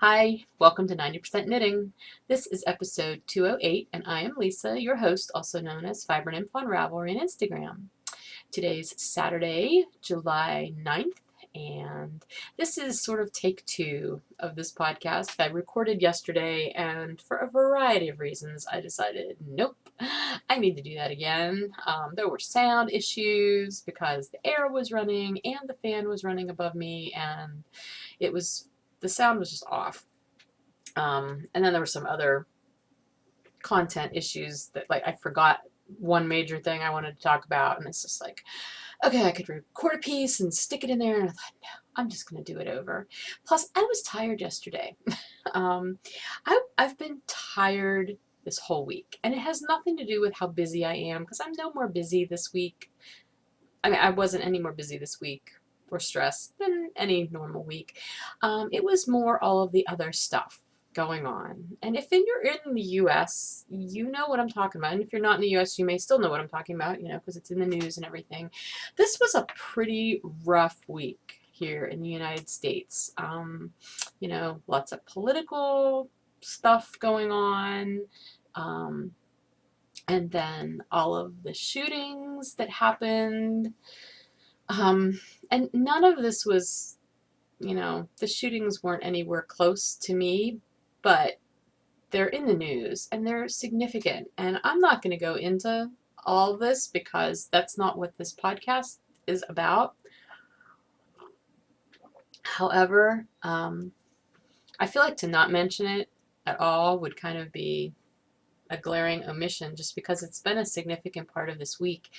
Hi, welcome to 90% Knitting. This is episode 208, and I am Lisa, your host, also known as Fiber Nymph on Ravelry and Instagram. Today's Saturday, July 9th, and this is sort of take two of this podcast. I recorded yesterday, and for a variety of reasons, I decided, nope, I need to do that again. There were sound issues because the air was running and the fan was running above me, and the sound was just off. And then there were some other content issues that, like, I forgot one major thing I wanted to talk about, and it's just like, okay, I could record a piece and stick it in there, and I thought, no, I'm just going to do it over. Plus, I was tired yesterday. I've been tired this whole week, and it has nothing to do with how busy I am, because I'm no more busy this week. I mean, I wasn't any more busy this week or stressed than any normal week. It was more all of the other stuff going on. And if you're in the US, you know what I'm talking about. And if you're not in the US, you may still know what I'm talking about, because it's in the news and everything. This was a pretty rough week here in the United States. Lots of political stuff going on. And then all of the shootings that happened. And none of this was, the shootings weren't anywhere close to me, but they're in the news and they're significant. And I'm not going to go into all this because that's not what this podcast is about. However, I feel like to not mention it at all would kind of be a glaring omission just because it's been a significant part of this week.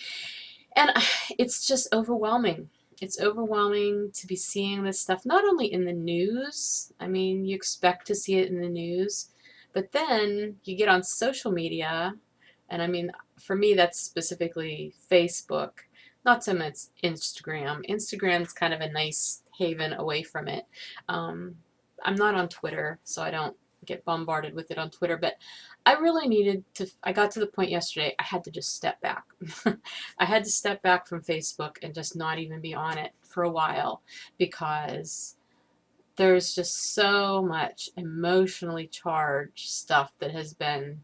And it's just overwhelming. It's overwhelming to be seeing this stuff, not only in the news. I mean, you expect to see it in the news, but then you get on social media, and I mean, for me, that's specifically Facebook, not so much Instagram. Instagram's kind of a nice haven away from it. I'm not on Twitter, so I don't get bombarded with it on Twitter, but I really needed to, I got to the point yesterday, I had to just step back. I had to step back from Facebook and just not even be on it for a while because there's just so much emotionally charged stuff that has been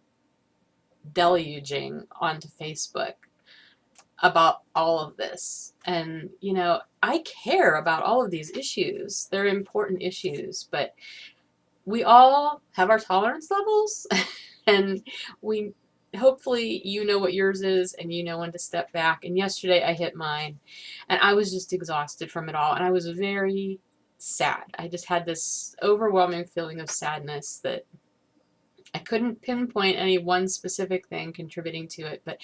deluging onto Facebook about all of this. And, I care about all of these issues. They're important issues, but we all have our tolerance levels, and hopefully you know what yours is and you know when to step back. And yesterday I hit mine, and I was just exhausted from it all, and I was very sad. I just had this overwhelming feeling of sadness that I couldn't pinpoint any one specific thing contributing to it, but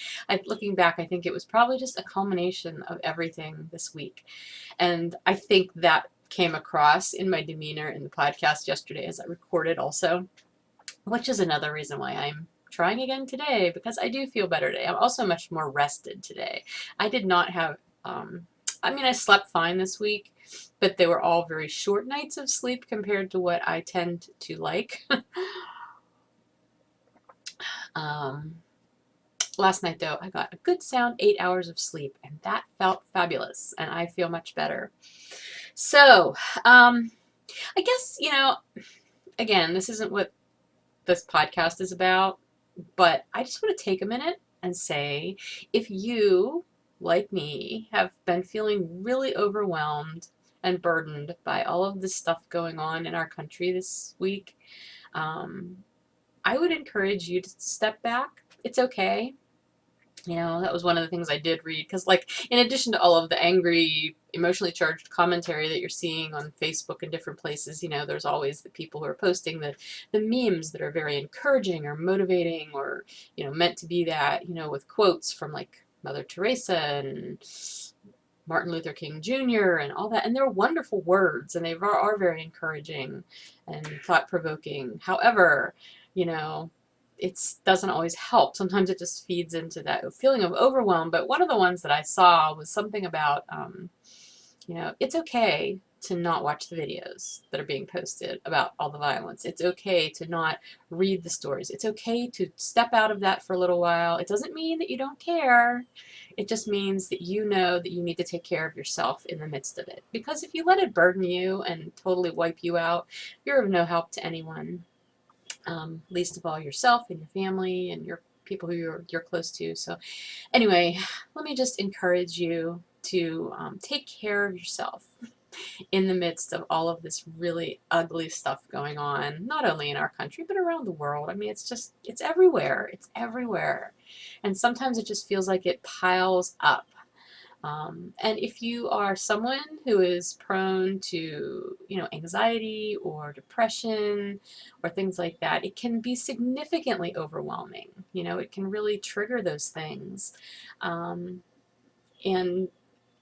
looking back, I think it was probably just a culmination of everything this week. And I think that came across in my demeanor in the podcast yesterday as I recorded also, which is another reason why I'm trying again today, because I do feel better today. I'm also much more rested today. I did not have, I slept fine this week, but they were all very short nights of sleep compared to what I tend to like. Last night, though, I got a good sound 8 hours of sleep, and that felt fabulous, and I feel much better. So, I guess, again, this isn't what this podcast is about, but I just want to take a minute and say, if you, like me, have been feeling really overwhelmed and burdened by all of this stuff going on in our country this week, I would encourage you to step back. It's okay. That was one of the things I did read, because, in addition to all of the angry, emotionally charged commentary that you're seeing on Facebook and different places, there's always the people who are posting the memes that are very encouraging or motivating or, meant to be that, with quotes from, Mother Teresa and Martin Luther King Jr. and all that. And they're wonderful words, and they are very encouraging and thought-provoking. However, it doesn't always help. Sometimes it just feeds into that feeling of overwhelm. But one of the ones that I saw was something about, it's okay to not watch the videos that are being posted about all the violence. It's okay to not read the stories. It's okay to step out of that for a little while. It doesn't mean that you don't care. It just means that you know that you need to take care of yourself in the midst of it. Because if you let it burden you and totally wipe you out, you're of no help to anyone, least of all yourself and your family and your people who you're close to. So anyway, let me just encourage you to take care of yourself in the midst of all of this really ugly stuff going on, not only in our country, but around the world. I mean, it's everywhere. It's everywhere. And sometimes it just feels like it piles up. And if you are someone who is prone to, anxiety or depression or things like that, it can be significantly overwhelming. It can really trigger those things. And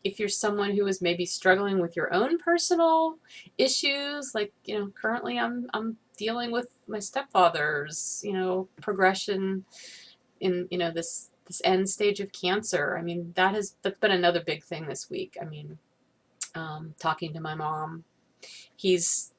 if you're someone who is maybe struggling with your own personal issues, like, currently I'm dealing with my stepfather's, progression in, this end stage of cancer. I mean, that's been another big thing this week. I mean, talking to my mom, he's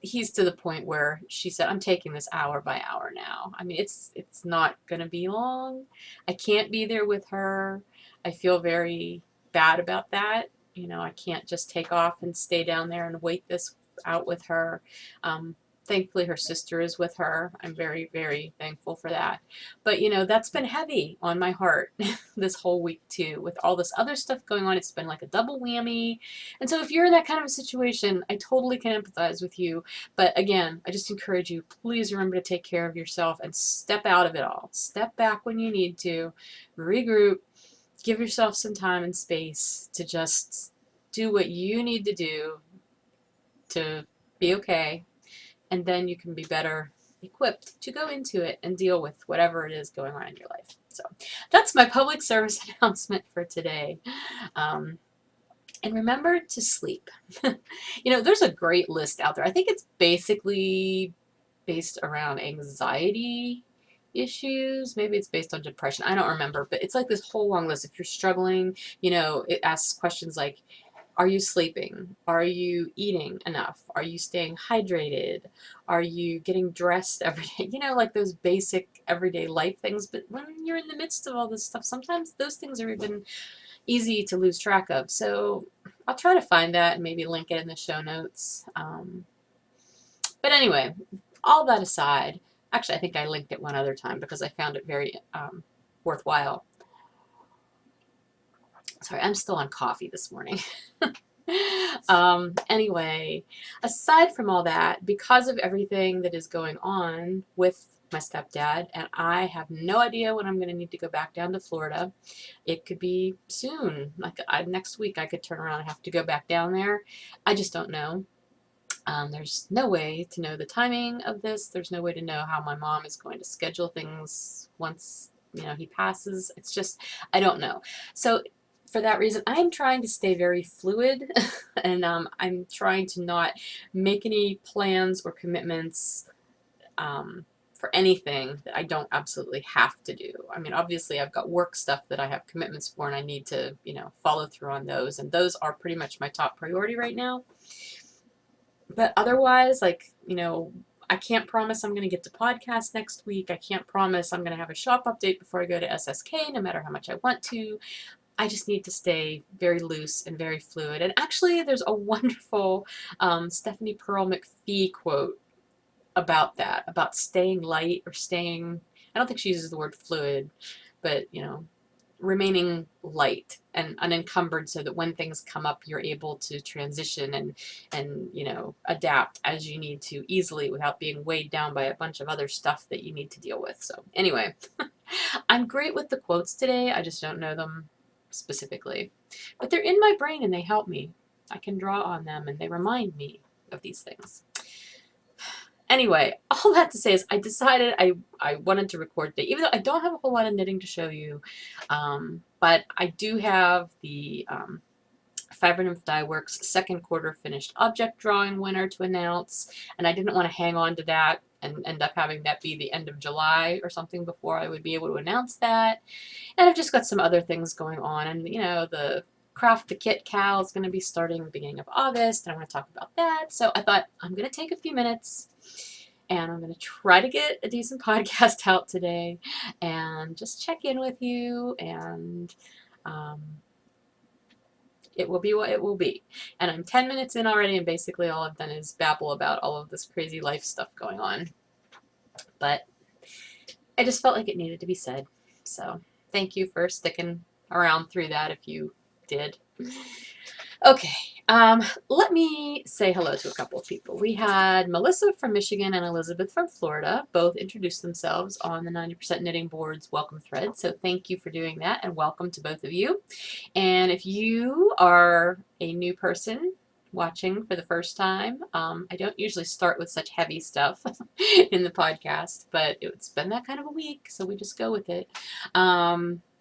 to the point where she said, I'm taking this hour by hour now. I mean, it's not going to be long. I can't be there with her. I feel very bad about that. I can't just take off and stay down there and wait this out with her. Thankfully, her sister is with her. I'm very, very thankful for that. But, that's been heavy on my heart this whole week, too. With all this other stuff going on, it's been like a double whammy. And so if you're in that kind of a situation, I totally can empathize with you. But again, I just encourage you, please remember to take care of yourself and step out of it all. Step back when you need to, regroup, give yourself some time and space to just do what you need to do to be okay. And then you can be better equipped to go into it and deal with whatever it is going on in your life. So that's my public service announcement for today. And remember to sleep. There's a great list out there. I think it's basically based around anxiety issues. Maybe it's based on depression. I don't remember, but it's like this whole long list. If you're struggling, it asks questions like, are you sleeping? Are you eating enough? Are you staying hydrated? Are you getting dressed every day? Like those basic everyday life things. But when you're in the midst of all this stuff, sometimes those things are even easy to lose track of. So I'll try to find that and maybe link it in the show notes. But anyway, all that aside, actually, I think I linked it one other time because I found it very worthwhile. Sorry, I'm still on coffee this morning. Anyway, aside from all that, because of everything that is going on with my stepdad, and I have no idea when I'm going to need to go back down to Florida. It could be soon. Like next week, I could turn around and have to go back down there. I just don't know. There's no way to know the timing of this. There's no way to know how my mom is going to schedule things once, he passes. It's just, I don't know. So for that reason, I'm trying to stay very fluid and I'm trying to not make any plans or commitments for anything that I don't absolutely have to do. I mean, obviously I've got work stuff that I have commitments for and I need to, follow through on those. And those are pretty much my top priority right now. But otherwise, like, I can't promise I'm going to get to podcast next week. I can't promise I'm going to have a shop update before I go to SSK, no matter how much I want to. I just need to stay very loose and very fluid. And actually, there's a wonderful Stephanie Pearl McPhee quote about that, about staying light or staying, I don't think she uses the word fluid, but, remaining light and unencumbered so that when things come up, you're able to transition and adapt as you need to easily without being weighed down by a bunch of other stuff that you need to deal with. So anyway, I'm great with the quotes today. I just don't know them specifically, but they're in my brain and they help me. I can draw on them and they remind me of these things. Anyway, all that to say is I decided I wanted to record today, even though I don't have a whole lot of knitting to show you, but I do have the Fiber Nymph Dye Works second quarter finished object drawing winner to announce, and I didn't want to hang on to that and end up having that be the end of July or something before I would be able to announce that. And I've just got some other things going on, and the Craft the Kit Cal is going to be starting the beginning of August, and I want to talk about that. So I thought I'm going to take a few minutes, and I'm going to try to get a decent podcast out today, and just check in with you, and it will be what it will be. And I'm 10 minutes in already, and basically all I've done is babble about all of this crazy life stuff going on. But I just felt like it needed to be said. So thank you for sticking around through that if you did. Okay, let me say hello to a couple of people. We had Melissa from Michigan and Elizabeth from Florida both introduce themselves on the 90% Knitting Board's welcome thread. So thank you for doing that, and welcome to both of you. And if you are a new person watching for the first time, I don't usually start with such heavy stuff in the podcast, but it's been that kind of a week, so we just go with it.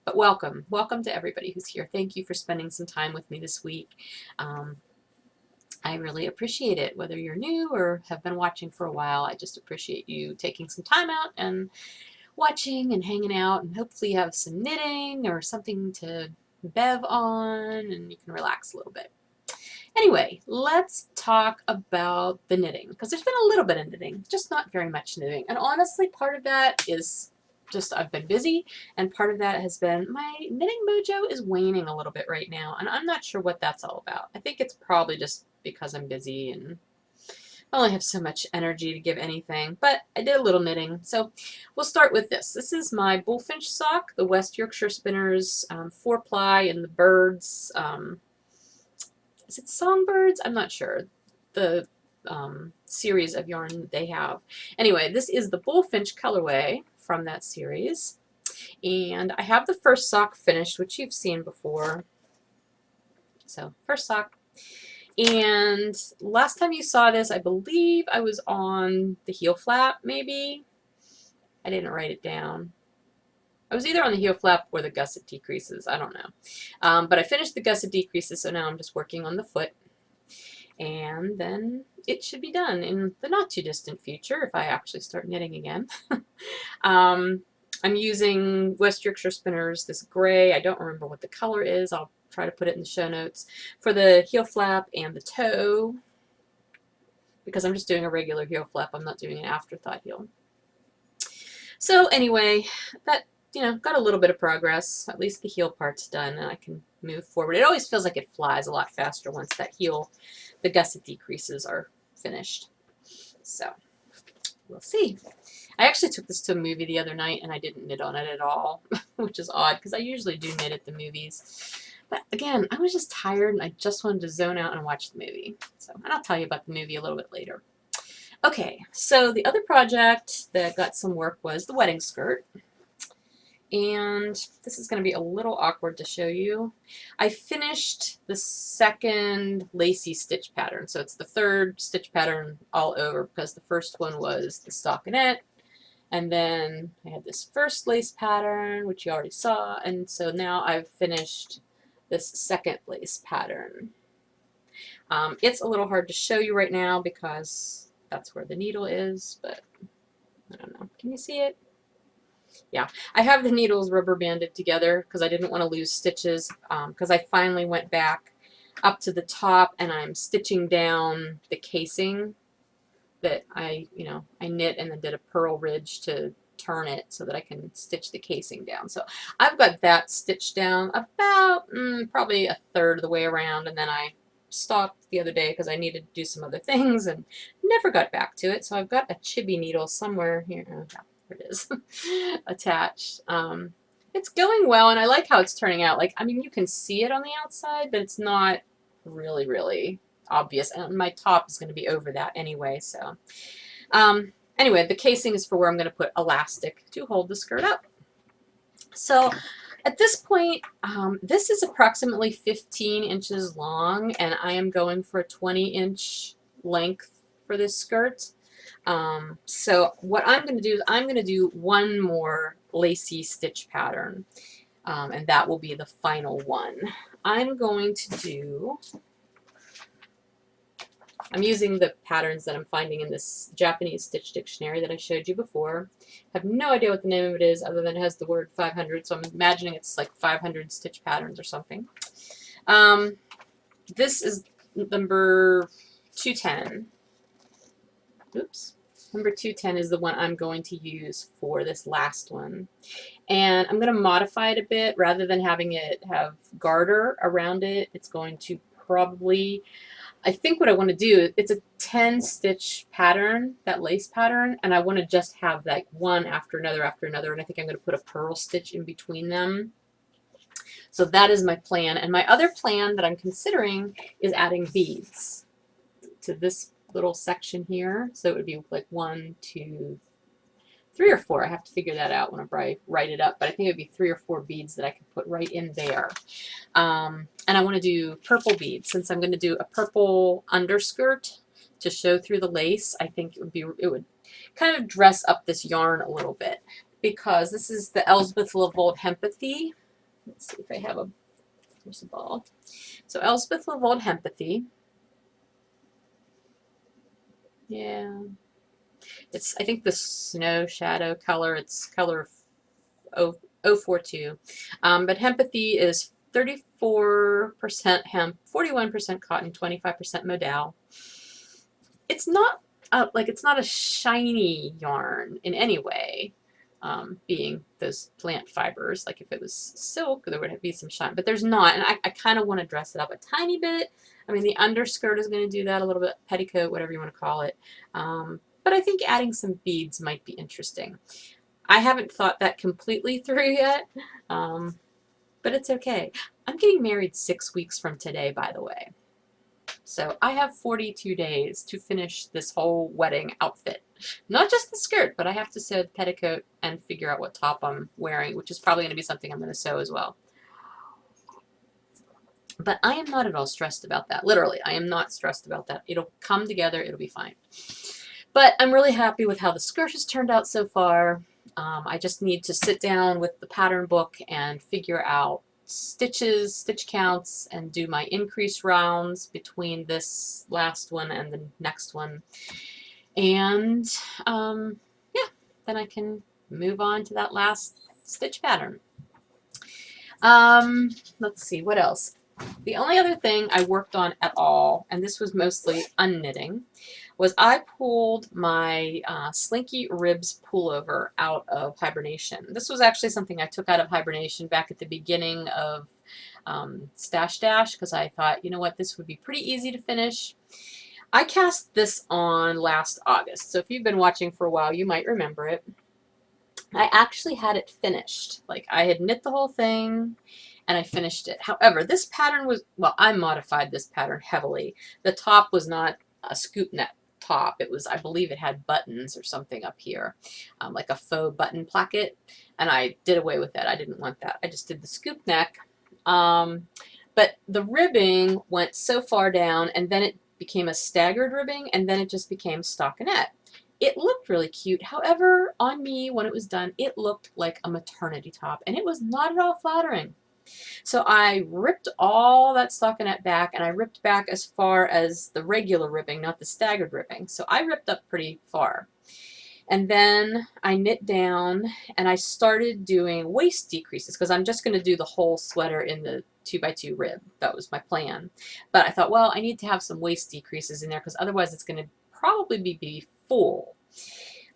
But welcome to everybody who's here. Thank you for spending some time with me this week. I really appreciate it, whether you're new or have been watching for a while. I just appreciate you taking some time out and watching and hanging out, and hopefully you have some knitting or something to bev on and you can relax a little bit. Anyway, let's talk about the knitting, because there's been a little bit of knitting, just not very much knitting. And honestly, part of that is just I've been busy, and part of that has been my knitting mojo is waning a little bit right now, and I'm not sure what that's all about. I think it's probably just because I'm busy and I only have so much energy to give anything, but I did a little knitting. So we'll start with this. This is my bullfinch sock, the West Yorkshire Spinners 4-ply in the birds. Is it songbirds? I'm not sure. The series of yarn that they have. Anyway, this is the bullfinch colorway from that series, and I have the first sock finished, which you've seen before. So first sock, and last time you saw this, I believe I was on the heel flap. Maybe I didn't write it down. I was either on the heel flap or the gusset decreases. I don't know, but I finished the gusset decreases, so now I'm just working on the foot, and then it should be done in the not too distant future if I actually start knitting again. I'm using West Yorkshire Spinners, this gray. I don't remember what the color is. I'll try to put it in the show notes for the heel flap and the toe, because I'm just doing a regular heel flap. I'm not doing an afterthought heel. So anyway, that, got a little bit of progress. At least the heel part's done, and I can move forward. It always feels like it flies a lot faster once that heel, the gusset decreases are finished. So we'll see. I actually took this to a movie the other night, and I didn't knit on it at all, which is odd because I usually do knit at the movies. But again, I was just tired, and I just wanted to zone out and watch the movie. So, and I'll tell you about the movie a little bit later. Okay, so the other project that got some work was the wedding skirt. And this is going to be a little awkward to show you. I finished the second lacy stitch pattern. So it's the third stitch pattern all over, because the first one was the stockinette. And then I had this first lace pattern, which you already saw. And so now I've finished this second lace pattern. It's a little hard to show you right now because that's where the needle is, but I don't know. Can you see it? Yeah, I have the needles rubber banded together because I didn't want to lose stitches, because I finally went back up to the top and I'm stitching down the casing that I knit and then did a purl ridge to turn it so that I can stitch the casing down. So I've got that stitched down about probably a third of the way around, and then I stopped the other day because I needed to do some other things and never got back to it. So I've got a chibi needle somewhere here. Oh, yeah, there it is, attached. It's going well, and I like how it's turning out. Like, I mean, you can see it on the outside, but it's not really, really obvious. And my top is going to be over that anyway. So anyway, the casing is for where I'm going to put elastic to hold the skirt up. So at this point, this is approximately 15 inches long, and I am going for a 20-inch length for this skirt. So what I'm going to do is I'm going to do one more lacy stitch pattern, and that will be the final one. I'm using the patterns that I'm finding in this Japanese stitch dictionary that I showed you before. I have no idea what the name of it is other than it has the word 500, so I'm imagining it's like 500 stitch patterns or something. This is number 210. Oops. Number 210 is the one I'm going to use for this last one. And I'm going to modify it a bit. Rather than having it have garter around it, it's going to probably, I think what I want to do, it's a 10 stitch pattern, that lace pattern, and I want to just have like one after another, and I think I'm going to put a purl stitch in between them. So that is my plan. And my other plan that I'm considering is adding beads to this little section here. So it would be like 1, 2, 3 or 4. I have to figure that out when I write it up, but I think it would be 3 or 4 beads that I could put right in there. And I want to do purple beads. Since I'm going to do a purple underskirt to show through the lace, I think it would kind of dress up this yarn a little bit, because this is the Elspeth Lavold Hempathy. Let's see if I have here's a ball. So Elspeth Lavold Hempathy. Yeah. It's, I think, the Snow Shadow color. It's color 042. But Hempathy is 34% hemp, 41% cotton, 25% modal. It's not it's not a shiny yarn in any way. Being those plant fibers, like if it was silk, there would be some shine, but there's not, and I kind of want to dress it up a tiny bit. I mean, the underskirt is going to do that a little bit, petticoat, whatever you want to call it. But I think adding some beads might be interesting. I haven't thought that completely through yet, but it's okay. I'm getting married 6 weeks from today, by the way. So I have 42 days to finish this whole wedding outfit. Not just the skirt, but I have to sew the petticoat and figure out what top I'm wearing, which is probably going to be something I'm going to sew as well. But I am not at all stressed about that. Literally, I am not stressed about that. It'll come together. It'll be fine. But I'm really happy with how the skirt has turned out so far. I just need to sit down with the pattern book and figure out stitches, stitch counts, and do my increase rounds between this last one and the next one. And yeah, then I can move on to that last stitch pattern. Let's see, what else? The only other thing I worked on at all, and this was mostly unknitting, was I pulled my Slinky Ribs pullover out of hibernation. This was actually something I took out of hibernation back at the beginning of Stash Dash, because I thought, you know what, this would be pretty easy to finish. I cast this on last August, so if you've been watching for a while, you might remember it. I actually had it finished. Like, I had knit the whole thing, and I finished it. However, this pattern was, well, I modified this pattern heavily. The top was not a scoop neck top. It was, I believe it had buttons or something up here, like a faux button placket, and I did away with that. I didn't want that. I just did the scoop neck. But the ribbing went so far down, and then it became a staggered ribbing, and then it just became stockinette. It looked really cute. However, on me, when it was done, it looked like a maternity top, and it was not at all flattering. So I ripped all that stockinette back, and I ripped back as far as the regular ribbing, not the staggered ribbing. So I ripped up pretty far. And then I knit down, and I started doing waist decreases, because I'm just going to do the whole sweater in the 2x2 rib. That was my plan. But I thought, well, I need to have some waist decreases in there, because otherwise it's going to probably be full,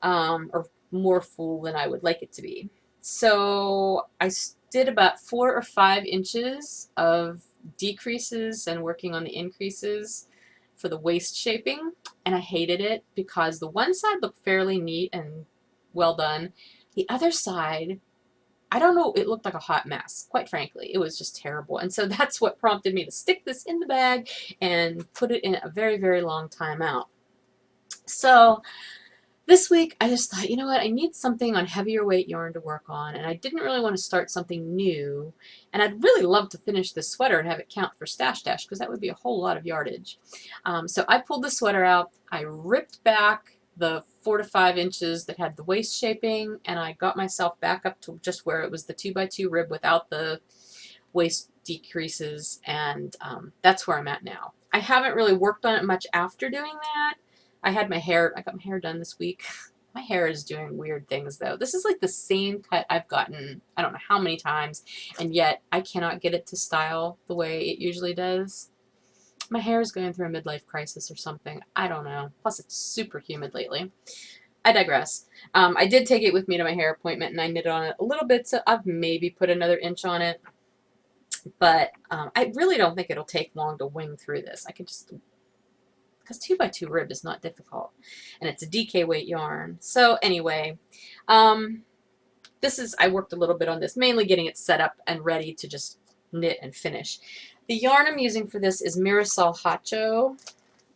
or more full than I would like it to be. So I did about 4 or 5 inches of decreases and working on the increases for the waist shaping, and I hated it because the one side looked fairly neat and well done. The other side, I don't know, it looked like a hot mess, quite frankly. It was just terrible. And so that's what prompted me to stick this in the bag and put it in a very, very long time out. So this week, I just thought, you know what, I need something on heavier weight yarn to work on, and I didn't really want to start something new, and I'd really love to finish this sweater and have it count for Stash Dash, because that would be a whole lot of yardage. So I pulled the sweater out, I ripped back the 4 to 5 inches that had the waist shaping, and I got myself back up to just where it was the 2x2 rib without the waist decreases, and that's where I'm at now. I haven't really worked on it much after doing that. I got my hair done this week. My hair is doing weird things though. This is like the same cut I've gotten I don't know how many times, and yet I cannot get it to style the way it usually does. My hair is going through a midlife crisis or something. I don't know. Plus it's super humid lately. I digress. I did take it with me to my hair appointment and I knit on it a little bit, so I've maybe put another inch on it. But I really don't think it'll take long to wing through this. I could just, because 2x2 rib is not difficult, and it's a DK weight yarn. So anyway, I worked a little bit on this, mainly getting it set up and ready to just knit and finish. The yarn I'm using for this is Mirasol Hacho,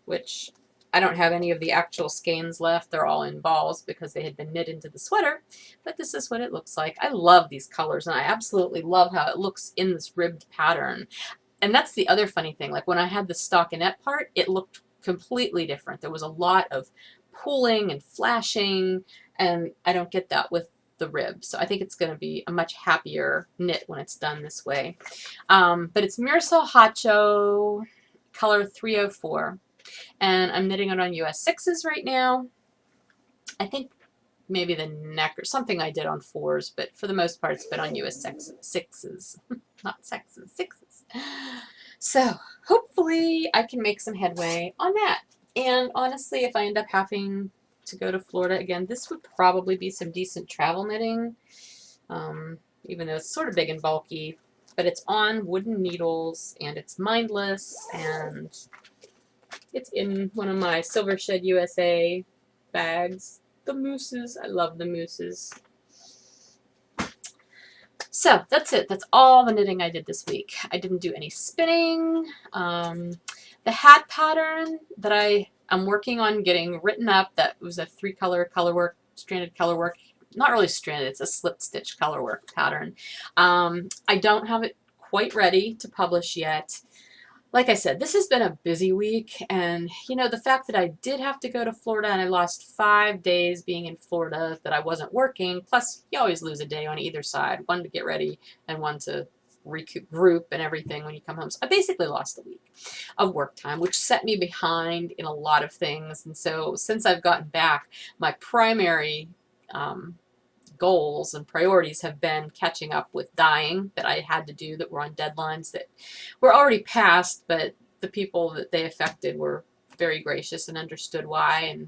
which I don't have any of the actual skeins left. They're all in balls because they had been knit into the sweater, but this is what it looks like. I love these colors, and I absolutely love how it looks in this ribbed pattern. And that's the other funny thing. Like when I had the stockinette part, it looked completely different. There was a lot of pooling and flashing, and I don't get that with the rib. So I think it's going to be a much happier knit when it's done this way. But it's Mirasol Hacho, color 304. And I'm knitting it on US 6s right now. I think maybe the neck or something I did on 4s, but for the most part it's been on US 6s. Not sexes, 6s. So hopefully I can make some headway on that. And honestly, if I end up having to go to Florida again, this would probably be some decent travel knitting, even though it's sort of big and bulky. But it's on wooden needles, and it's mindless, and it's in one of my Silver Shed USA bags. The mooses. I love the mooses. So that's it. That's all the knitting I did this week. I didn't do any spinning. The hat pattern that I'm working on getting written up, that was a 3-color colorwork, stranded colorwork. Not really stranded, it's a slip stitch colorwork pattern. I don't have it quite ready to publish yet. Like I said, this has been a busy week, and you know, the fact that I did have to go to Florida and I lost 5 days being in Florida that I wasn't working, plus you always lose a day on either side, one to get ready and one to regroup and everything when you come home. So I basically lost a week of work time, which set me behind in a lot of things. And so since I've gotten back, my primary goals and priorities have been catching up with dyeing that I had to do that were on deadlines that were already passed, but the people that they affected were very gracious and understood why,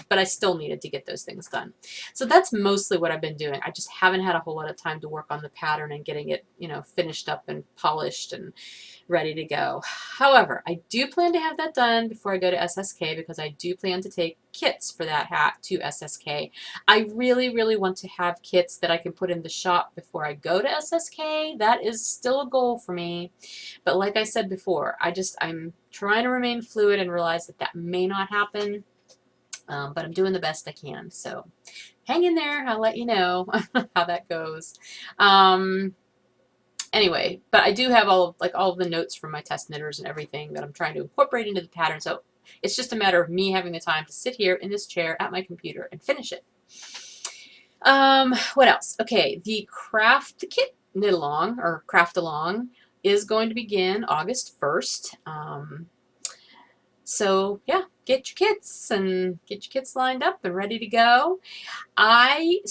but I still needed to get those things done. So that's mostly what I've been doing. I just haven't had a whole lot of time to work on the pattern and getting it, you know, finished up and polished and ready to go. However, I do plan to have that done before I go to SSK, because I do plan to take kits for that hat to SSK. I really, really want to have kits that I can put in the shop before I go to SSK. That is still a goal for me. But like I said before, I'm trying to remain fluid and realize that that may not happen. But I'm doing the best I can. So hang in there. I'll let you know how that goes. Anyway, but I do have all of the notes from my test knitters and everything that I'm trying to incorporate into the pattern. So it's just a matter of me having the time to sit here in this chair at my computer and finish it. What else? Okay, the craft kit knit along or craft along is going to begin August 1st. So yeah, get your kits lined up and ready to go. I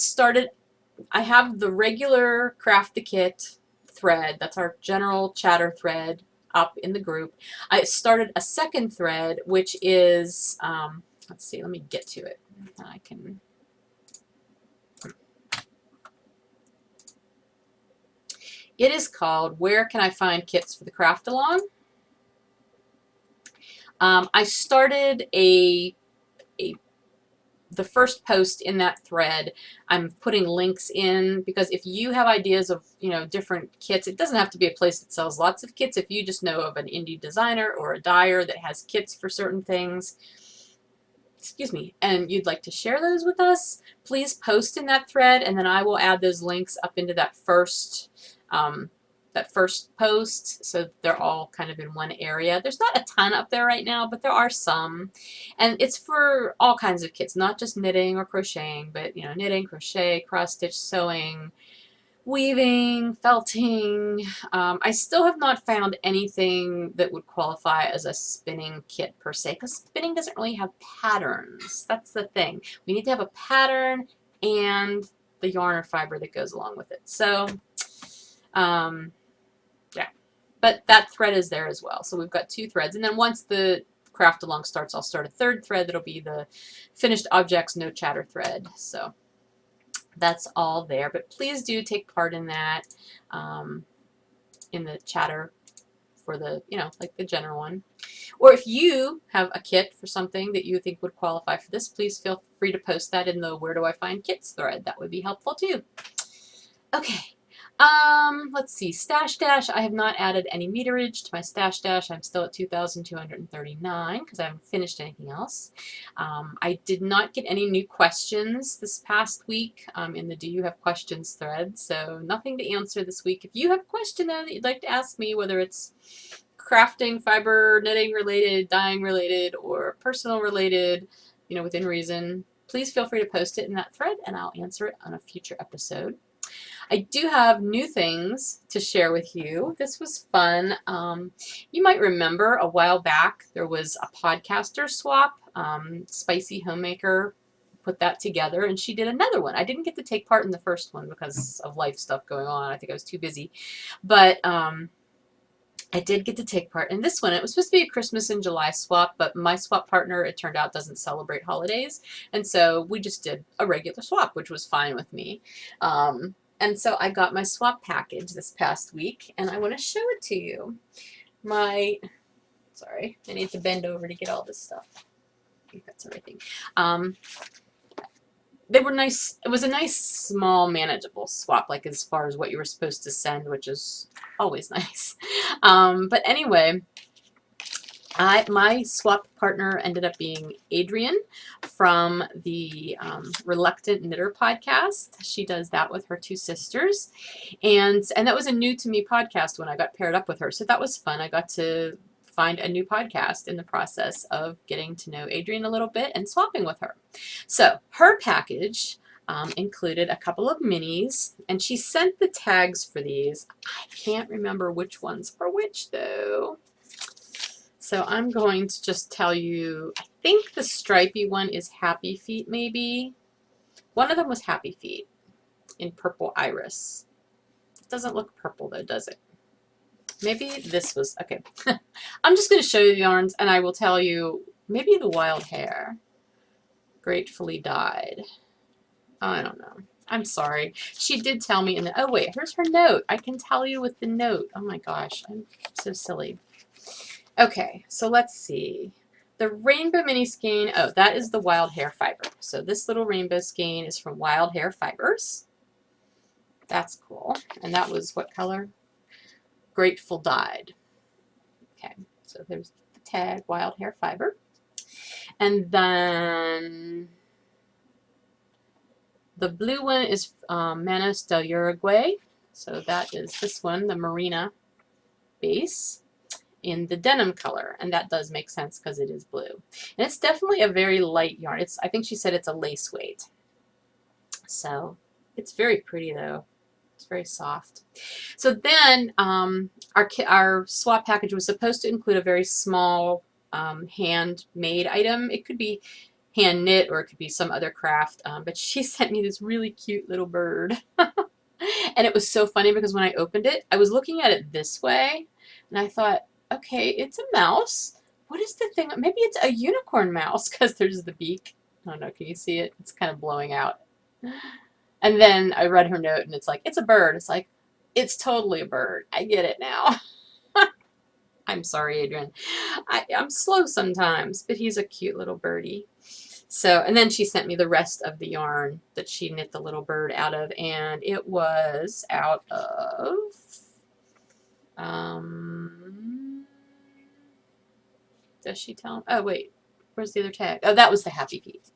have the regular Craft the Kit thread. That's our general chatter thread up in the group. I started a second thread, which is, let's see, let me get to it. It is called Where Can I Find Kits for the Craft Along? I started the first post in that thread. I'm putting links in, because if you have ideas of, you know, different kits, it doesn't have to be a place that sells lots of kits. If you just know of an indie designer or a dyer that has kits for certain things, excuse me, and you'd like to share those with us, please post in that thread, and then I will add those links up into that first post, so they're all kind of in one area. There's not a ton up there right now, but there are some, and it's for all kinds of kits, not just knitting or crocheting, but you know, knitting, crochet, cross stitch, sewing, weaving, felting. I still have not found anything that would qualify as a spinning kit per se, because spinning doesn't really have patterns. That's the thing. We need to have a pattern and the yarn or fiber that goes along with it. So, yeah. But that thread is there as well. So we've got 2 threads. And then once the craft along starts, I'll start a 3rd thread. That'll be the finished objects, no chatter thread. So that's all there, but please do take part in that, in the chatter for the, like the general one. Or if you have a kit for something that you think would qualify for this, please feel free to post that in the Where Do I Find Kits thread. That would be helpful too. Okay. Let's see, Stash Dash. I have not added any meterage to my Stash Dash. I'm still at 2,239 because I haven't finished anything else. I did not get any new questions this past week in the Do You Have Questions thread, so nothing to answer this week. If you have a question though that you'd like to ask me, whether it's crafting, fiber, knitting related, dyeing related, or personal related, within reason, please feel free to post it in that thread and I'll answer it on a future episode. I do have new things to share with you. This was fun. You might remember a while back there was a podcaster swap. Spicy Homemaker put that together and she did another one. I didn't get to take part in the first one because of life stuff going on. I think I was too busy. But I did get to take part in this one. It was supposed to be a Christmas in July swap, but my swap partner, it turned out, doesn't celebrate holidays. And so we just did a regular swap, which was fine with me. And so I got my swap package this past week, and I want to show it to you. Sorry, I need to bend over to get all this stuff. I think that's everything. They were nice. It was a nice, small, manageable swap, like as far as what you were supposed to send, which is always nice. But anyway, my swap partner ended up being Adrian from the Reluctant Knitter podcast. She does that with her 2 sisters. And that was a new to me podcast when I got paired up with her. So that was fun. I got to find a new podcast in the process of getting to know Adrian a little bit and swapping with her. So her package included a couple of minis, and she sent the tags for these. I can't remember which ones are which though. So I'm going to just tell you, I think the stripy one is Happy Feet maybe. One of them was Happy Feet in Purple Iris. It doesn't look purple though, does it? Maybe this was, okay. I'm just going to show you the yarns and I will tell you, maybe the Wild Hare. Gratefully Dyed. I don't know. I'm sorry. She did tell me in the, oh wait, here's her note. I can tell you with the note. Oh my gosh, I'm so silly. Okay, so let's see. The rainbow mini skein, oh, that is the Wild Hare fiber. So this little rainbow skein is from Wild Hare Fibers. That's cool. And that was what color? Grateful Dyed. Okay, so there's the tag, Wild Hare Fiber. And then the blue one is Manos del Uruguay. So that is this one, the Marina base, in the denim color, and that does make sense because it is blue. And it's definitely a very light yarn. I think she said it's a lace weight. So it's very pretty though. It's very soft. So then our swap package was supposed to include a very small handmade item. It could be hand knit or it could be some other craft, but she sent me this really cute little bird. And it was so funny because when I opened it, I was looking at it this way and I thought, okay, it's a mouse. What is the thing? Maybe it's a unicorn mouse because there's the beak. I don't know. Can you see it? It's kind of blowing out. And then I read her note and it's like, it's a bird. It's like, it's totally a bird. I get it now. I'm sorry, Adrian. I'm slow sometimes, but he's a cute little birdie. So, and then she sent me the rest of the yarn that she knit the little bird out of, and it was out of, does she tell him? Oh, wait, where's the other tag? Oh, that was the Happy Feet.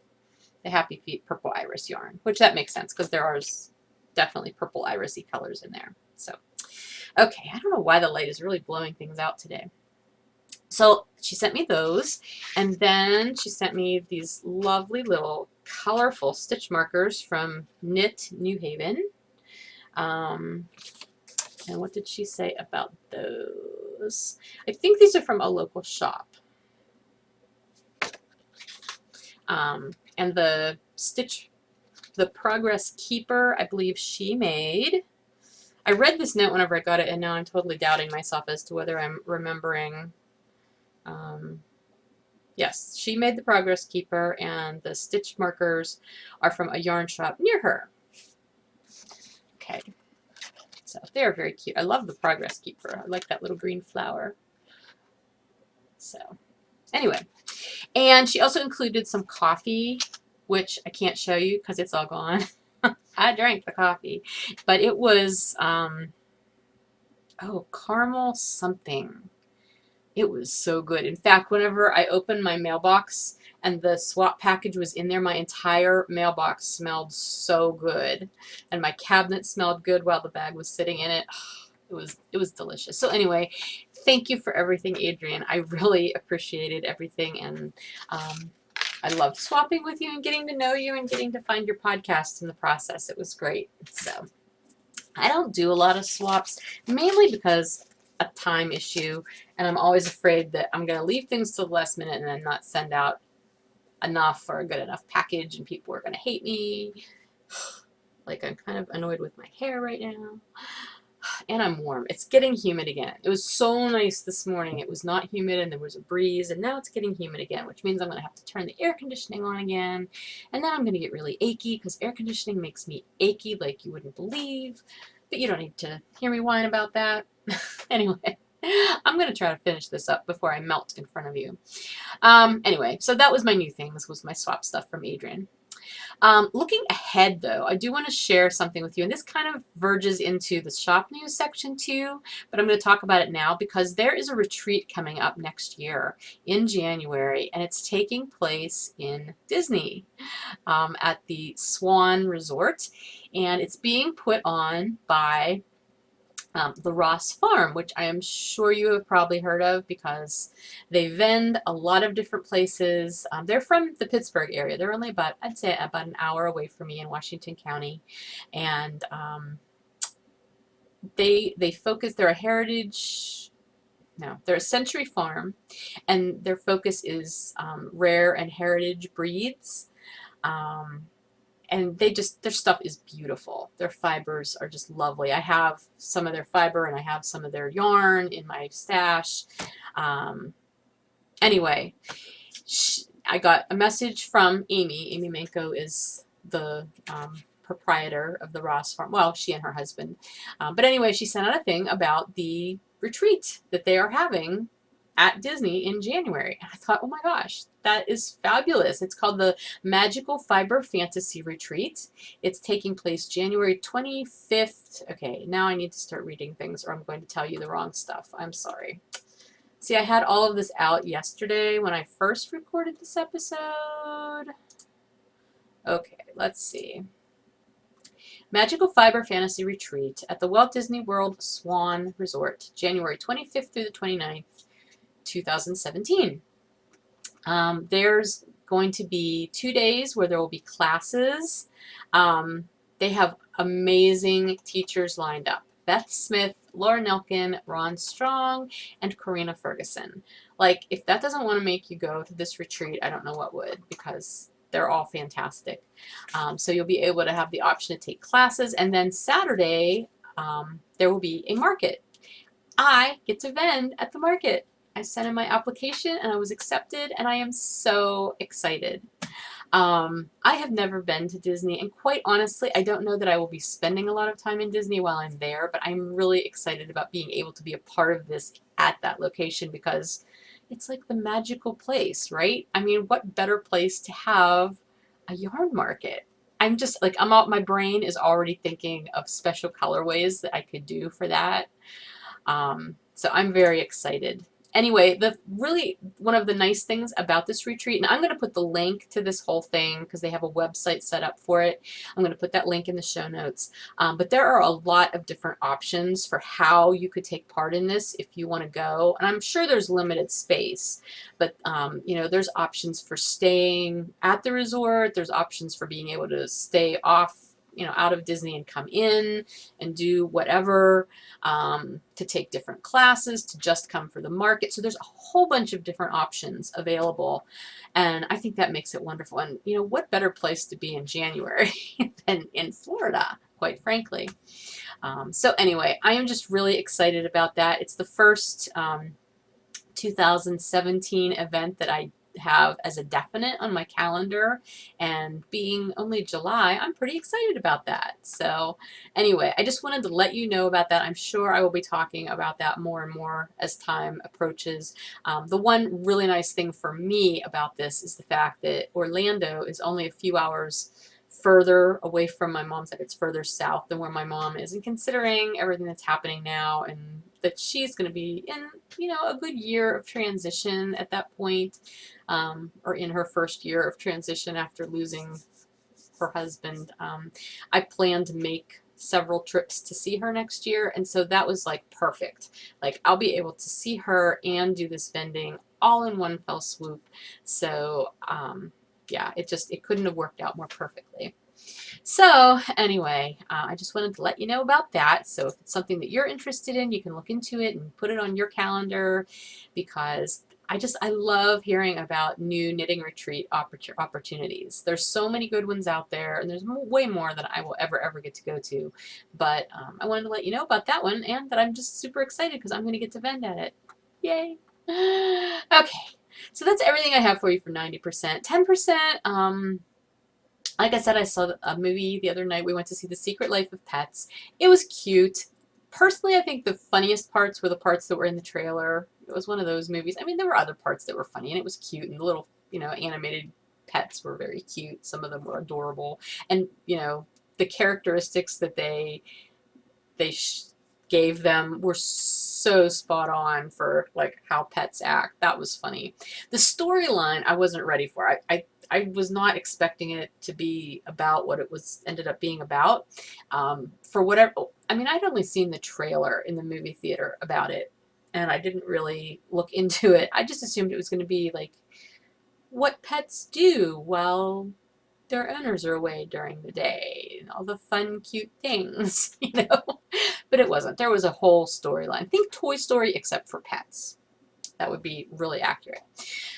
The Happy Feet Purple Iris yarn, which that makes sense because there are definitely purple irisy colors in there. So, okay, I don't know why the light is really blowing things out today. So she sent me those, and then she sent me these lovely little colorful stitch markers from Knit New Haven. And what did she say about those? I think these are from a local shop. And the Progress Keeper, I believe she made. I read this note whenever I got it, and now I'm totally doubting myself as to whether I'm remembering. Yes, she made the Progress Keeper, and the stitch markers are from a yarn shop near her. Okay, so they're very cute. I love the Progress Keeper. I like that little green flower. So anyway, and she also included some coffee, which I can't show you because it's all gone. I drank the coffee, but it was, caramel something. It was so good. In fact, whenever I opened my mailbox and the swap package was in there, my entire mailbox smelled so good. And my cabinet smelled good while the bag was sitting in it. It was delicious. So anyway, thank you for everything, Adrian. I really appreciated everything, and I loved swapping with you and getting to know you and getting to find your podcast in the process. It was great. So I don't do a lot of swaps, mainly because a time issue, and I'm always afraid that I'm going to leave things to the last minute and then not send out enough or a good enough package, and people are going to hate me. Like, I'm kind of annoyed with my hair right now. And I'm warm. It's getting humid again. It was so nice this morning. It was not humid and there was a breeze, and now it's getting humid again, which means I'm going to have to turn the air conditioning on again. And then I'm going to get really achy because air conditioning makes me achy like you wouldn't believe. But you don't need to hear me whine about that. Anyway, I'm going to try to finish this up before I melt in front of you. Anyway, so that was my new thing. This was my swap stuff from Adrian. Looking ahead, though, I do want to share something with you, and this kind of verges into the shop news section too, but I'm going to talk about it now because there is a retreat coming up next year in January, and it's taking place in Disney at the Swan Resort, and it's being put on by the Ross Farm, which I am sure you have probably heard of because they vend a lot of different places. They're from the Pittsburgh area. They're only about, I'd say, about an hour away from me in Washington County. And they focus, they're a Century Farm, and their focus is rare and heritage breeds. And their stuff is beautiful. Their fibers are just lovely. I have some of their fiber and I have some of their yarn in my stash. Anyway, I got a message from Amy. Amy Manko is the proprietor of the Ross Farm. Well, she and her husband. But anyway, she sent out a thing about the retreat that they are having at Disney in January. And I thought, oh my gosh, that is fabulous. It's called the Magical Fiber Fantasy Retreat. It's taking place January 25th. Okay, now I need to start reading things or I'm going to tell you the wrong stuff. I'm sorry. See, I had all of this out yesterday when I first recorded this episode. Okay, let's see. Magical Fiber Fantasy Retreat at the Walt Disney World Swan Resort, January 25th through the 29th. 2017. There's going to be 2 days where there will be classes. They have amazing teachers lined up. Beth Smith, Laura Nelkin, Ron Strong, and Karina Ferguson. Like, if that doesn't want to make you go to this retreat, I don't know what would, because they're all fantastic. So you'll be able to have the option to take classes, and then Saturday there will be a market. I get to vend at the market. I sent in my application and I was accepted, and I am so excited. I have never been to Disney, and quite honestly, I don't know that I will be spending a lot of time in Disney while I'm there, but I'm really excited about being able to be a part of this at that location because it's like the magical place, right? I mean, what better place to have a yarn market? I'm just like, my brain is already thinking of special colorways that I could do for that. So I'm very excited. Anyway, one of the nice things about this retreat, and I'm going to put the link to this whole thing because they have a website set up for it. I'm going to put that link in the show notes. But there are a lot of different options for how you could take part in this if you want to go. And I'm sure there's limited space, but there's options for staying at the resort. There's options for being able to stay off, out of Disney and come in and do whatever, to take different classes, to just come for the market. So there's a whole bunch of different options available. And I think that makes it wonderful. And, what better place to be in January than in Florida, quite frankly. So anyway, I am just really excited about that. It's the first 2017 event that I have as a definite on my calendar, and being only July, I'm pretty excited about that. So anyway, I just wanted to let you know about that. I'm sure I will be talking about that more and more as time approaches. The one really nice thing for me about this is the fact that Orlando is only a few hours further away from my mom's side. It's further south than where my mom is, and considering everything that's happening now, and that she's going to be in a good year of transition at that point, or in her first year of transition after losing her husband, I plan to make several trips to see her next year, and so that was like perfect. Like, I'll be able to see her and do this vending all in one fell swoop. So yeah, it couldn't have worked out more perfectly. So anyway, I just wanted to let you know about that. So if it's something that you're interested in, you can look into it and put it on your calendar, because I love hearing about new knitting retreat opportunities. There's so many good ones out there, and there's way more than I will ever get to go to. But I wanted to let you know about that one, and that I'm just super excited because I'm going to get to vend at it. Yay! Okay, so that's everything I have for you for 90%. 10%, like I said, I saw a movie the other night. We went to see The Secret Life of Pets. It was cute. Personally, I think the funniest parts were the parts that were in the trailer. It was one of those movies. I mean, there were other parts that were funny, and it was cute, and the little, animated pets were very cute. Some of them were adorable. And, the characteristics that they gave them were so spot on for like how pets act. That was funny. The storyline I wasn't ready for. I was not expecting it to be about what it ended up being about. For whatever, I mean, I'd only seen the trailer in the movie theater about it, and I didn't really look into it. I just assumed it was going to be like what pets do while their owners are away during the day, and all the fun, cute things, But it wasn't. There was a whole storyline. Think Toy Story, except for pets. That would be really accurate.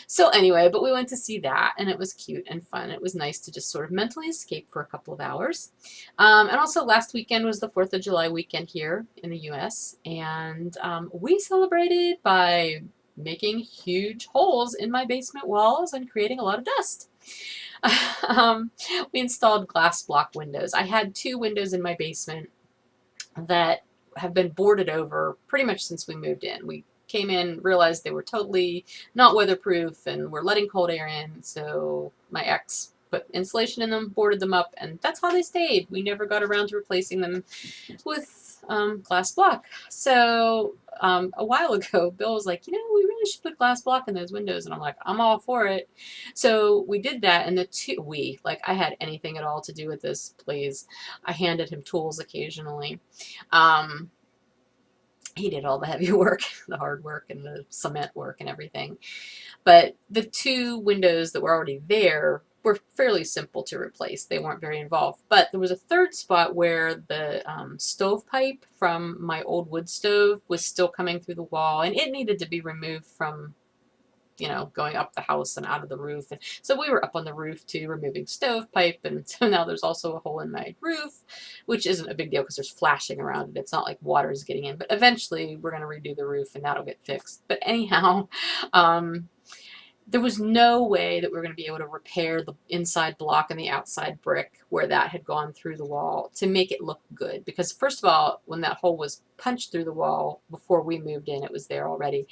So anyway, but we went to see that, and it was cute and fun. It was nice to just sort of mentally escape for a couple of hours. And also last weekend was the 4th of July weekend here in the U.S., and we celebrated by making huge holes in my basement walls and creating a lot of dust. We installed glass block windows. I had 2 windows in my basement that have been boarded over pretty much since we moved in. We came in, realized they were totally not weatherproof and were letting cold air in, so my ex put insulation in them, boarded them up, and that's how they stayed. We never got around to replacing them with glass block. So a while ago, Bill was like, we really should put glass block in those windows, and I'm like, I'm all for it. So we did that, and I had anything at all to do with this, please. I handed him tools occasionally. He did all the heavy work, the hard work, and the cement work and everything. But the 2 windows that were already there were fairly simple to replace. They weren't very involved. But there was a 3rd spot where the stovepipe from my old wood stove was still coming through the wall, and it needed to be removed from going up the house and out of the roof. And so we were up on the roof too, removing stovepipe, and so now there's also a hole in my roof, which isn't a big deal because there's flashing around it. It's not like water's getting in, but eventually we're going to redo the roof and that'll get fixed. But anyhow, there was no way that we were going to be able to repair the inside block and the outside brick where that had gone through the wall to make it look good. Because first of all, when that hole was punched through the wall before we moved in, it was there already.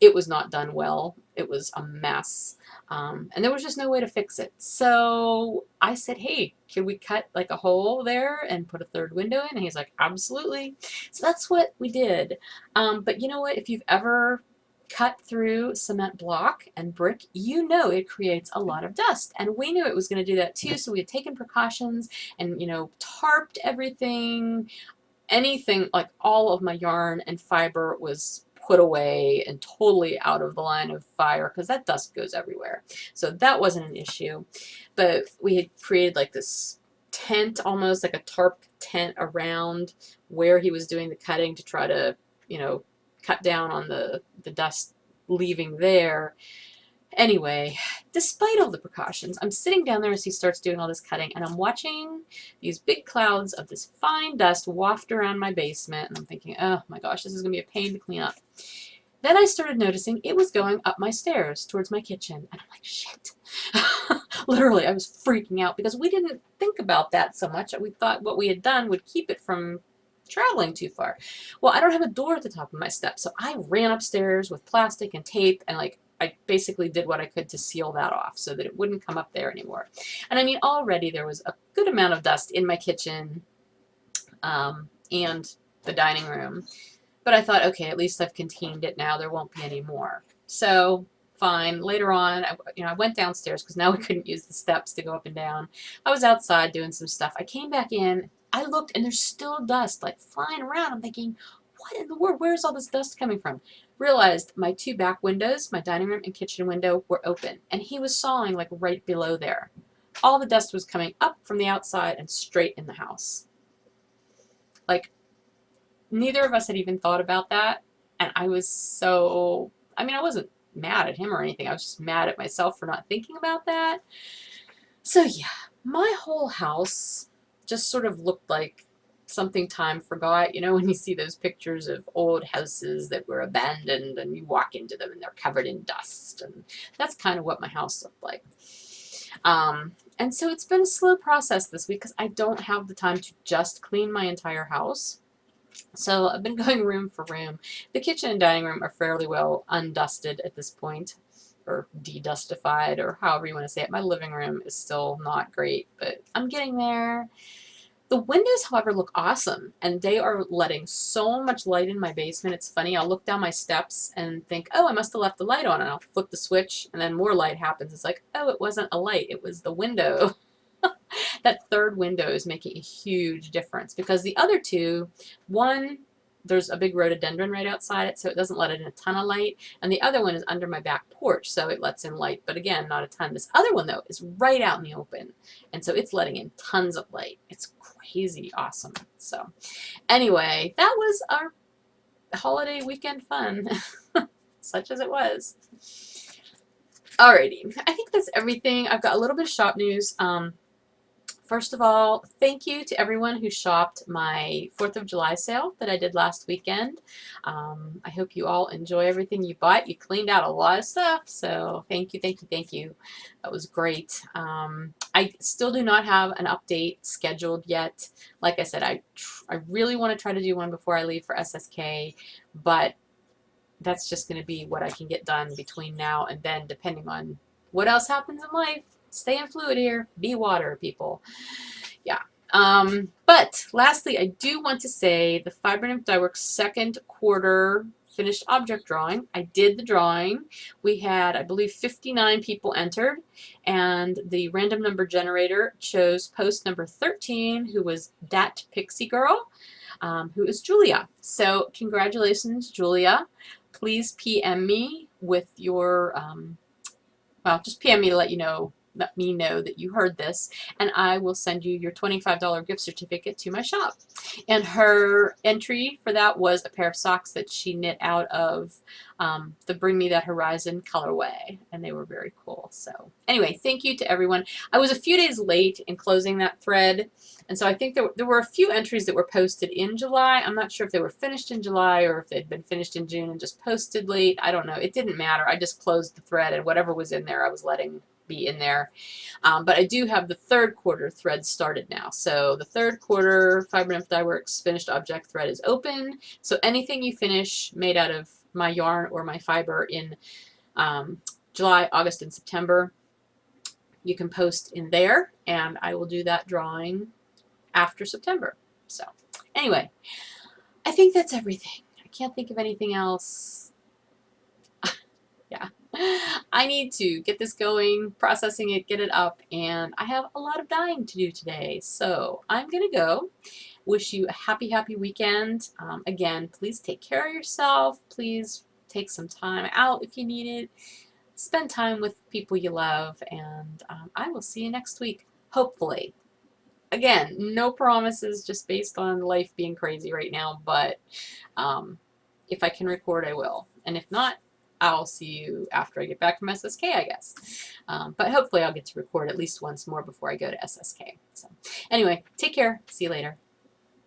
It was not done well. It was a mess. And there was just no way to fix it. So I said, hey, can we cut like a hole there and put a 3rd window in? And he's like, absolutely. So that's what we did. But you know what? If you've ever cut through cement block and brick, it creates a lot of dust. And we knew it was going to do that too. So we had taken precautions and, tarped everything. Anything, like all of my yarn and fiber was put away and totally out of the line of fire because that dust goes everywhere. So that wasn't an issue. But we had created like this tent, almost like a tarp tent around where he was doing the cutting to try to, you know, cut down on the dust leaving there. Anyway, despite all the precautions, I'm sitting down there as he starts doing all this cutting, and I'm watching these big clouds of this fine dust waft around my basement, and I'm thinking, oh my gosh, this is going to be a pain to clean up. Then I started noticing it was going up my stairs towards my kitchen, and I'm like, shit. Literally, I was freaking out because we didn't think about that so much. We thought what we had done would keep it from traveling too far. Well, I don't have a door at the top of my steps, so I ran upstairs with plastic and tape, and like I basically did what I could to seal that off so that it wouldn't come up there anymore. And I mean, already there was a good amount of dust in my kitchen and the dining room. But I thought, okay, at least I've contained it now. There won't be any more. So fine. Later on, I went downstairs because now we couldn't use the steps to go up and down. I was outside doing some stuff. I came back in. I looked, and there's still dust like flying around. I'm thinking, what in the world? Where's all this dust coming from? Realized my two back windows, my dining room and kitchen window, were open, and he was sawing like right below there. All the dust was coming up from the outside and straight in the house. Like, neither of us had even thought about that, and I was so, I mean, I wasn't mad at him or anything. I was just mad at myself for not thinking about that. So yeah, my whole house just sort of looked like something time forgot. You know, when you see those pictures of old houses that were abandoned and you walk into them and they're covered in dust, and that's kind of what my house looked like. And so it's been a slow process this week because I don't have the time to just clean my entire house. So I've been going room for room. The kitchen and dining room are fairly well undusted at this point, or de-dustified, or however you want to say it. My living room is still not great, but I'm getting there. The windows, however, look awesome, and they are letting so much light in my basement. It's funny, I'll look down my steps and think, oh, I must have left the light on, and I'll flip the switch, and then more light happens. It's like, oh, it wasn't a light, it was the window. That third window is making a huge difference because the other two, one, there's a big rhododendron right outside it, so it doesn't let in a ton of light, and the other one is under my back porch, so it lets in light, but again, not a ton. This other one, though, is right out in the open, and so it's letting in tons of light. It's crazy awesome. So anyway, that was our holiday weekend fun, such as it was. Alrighty, I think that's everything. I've got a little bit of shop news. First of all, thank you to everyone who shopped my 4th of July sale that I did last weekend. I hope you all enjoy everything you bought. You cleaned out a lot of stuff, so thank you, thank you, thank you. That was great. I still do not have an update scheduled yet. Like I said, I really want to try to do one before I leave for SSK, but that's just going to be what I can get done between now and then, depending on what else happens in life. Staying fluid here. Be water, people. Yeah. But lastly, I do want to say the Fiber Nymph Dye Works second quarter finished object drawing. I did the drawing. We had, I believe, 59 people entered, and the random number generator chose post number 13, who was Dat Pixie Girl, who is Julia. So congratulations, Julia. Please PM me with your, well, just PM me to let me know that you heard this, and I will send you your $25 gift certificate to my shop. And her entry for that was a pair of socks that she knit out of the Bring Me That Horizon colorway, and they were very cool. So anyway, thank you to everyone. I was a few days late in closing that thread, and so I think there were a few entries that were posted in July. I'm not sure if they were finished in July or if they'd been finished in June and just posted late. I don't know. It didn't matter. I just closed the thread, and whatever was in there I was letting be in there. But I do have the third quarter thread started now. So the third quarter Fiber Nymph Dye Works finished object thread is open. So anything you finish made out of my yarn or my fiber in July, August, and September, you can post in there, and I will do that drawing after September. So anyway, I think that's everything. I can't think of anything else. Yeah. I need to get this going, processing it, get it up, and I have a lot of dyeing to do today. So I'm going to go. Wish you a happy, happy weekend. Again, please take care of yourself. Please take some time out if you need it. Spend time with people you love, and I will see you next week, hopefully. again, no promises, just based on life being crazy right now, but if I can record, I will. And if not, I'll see you after I get back from SSK, I guess. But hopefully I'll get to record at least once more before I go to SSK. So anyway, take care. See you later.